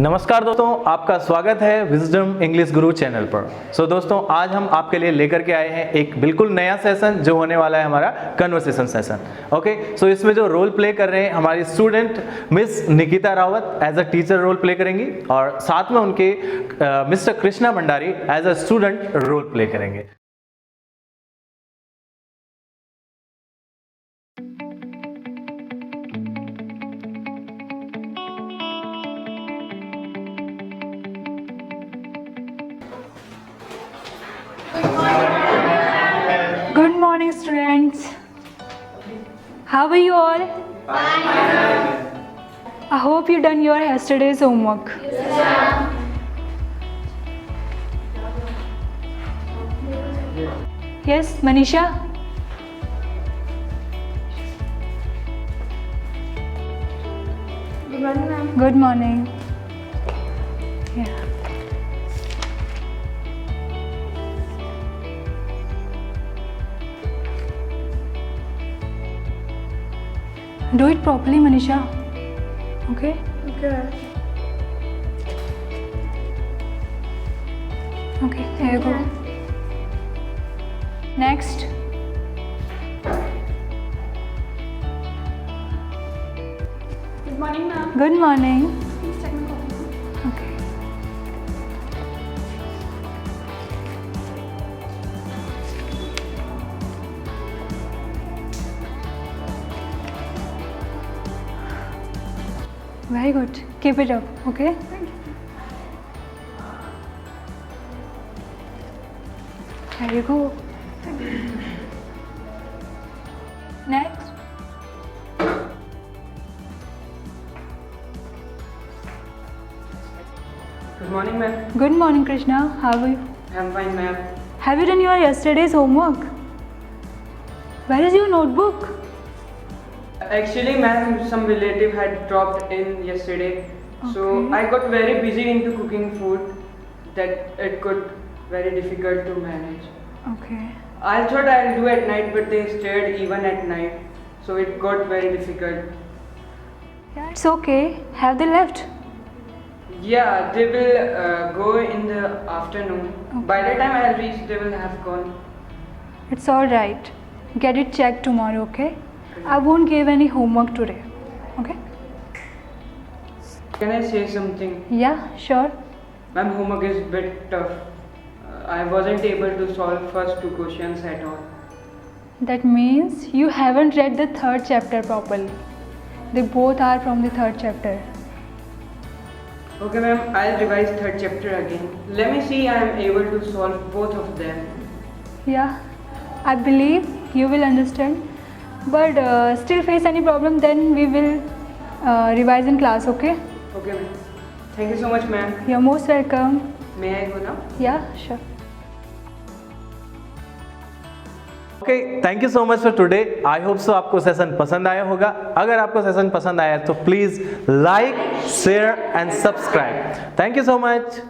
नमस्कार दोस्तों, आपका स्वागत है विजडम इंग्लिश गुरु चैनल पर। दोस्तों, आज हम आपके लिए लेकर के आए हैं एक बिल्कुल नया सेशन जो होने वाला है हमारा कन्वर्सेशन सेशन। ओके, इसमें जो रोल प्ले कर रहे हैं हमारी student miss Nikita Rawat as a teacher role play करेंगी और साथ में उनके mister Krishna Bhandari as a student role play करेंगे। Good morning, students. How are you all? Fine. I hope you done your yesterday's homework. Yes, ma'am. Yes, Manisha. Good morning, ma'am. Good morning. Yeah. Do it properly, Manisha. Okay? Okay. Okay, here you go. Next. Good morning, ma'am. Good morning. Please take my coffee, ma'am. Okay. Very good. Keep it up, okay? Thank you. There you go. Next. Good morning, ma'am. Good morning, Krishna. How are you? I'm fine, ma'am. Have you done your yesterday's homework? Where is your notebook? Actually, ma'am, some relative had dropped in yesterday, so Okay. I got very busy into cooking food that it could very difficult to manage. Okay. I thought I'll do at night, but they stayed even at night, so it got very difficult. Yeah, it's okay. Have they left? Yeah, they will go in the afternoon. Okay. By the time I'll reach, they will have gone. It's alright. Get it checked tomorrow, okay? I won't give any homework today. Okay? Can I say something? Yeah, sure. Ma'am, homework is a bit tough. I wasn't able to solve first two questions at all. That means you haven't read the third chapter properly. They both are from the third chapter. Okay, ma'am, I'll revise third chapter again. Let me see I am able to solve both of them. Yeah, I believe you will understand. But still face any problem, then we will revise in class, okay? Okay, ma'am. Thank you so much, ma'am. You're most welcome. May I go now? Yeah, sure. Okay, thank you so much for today. I hope so आपको session पसंद आया होगा। अगर आपको session पसंद आया तो please like, share and subscribe. Thank you so much.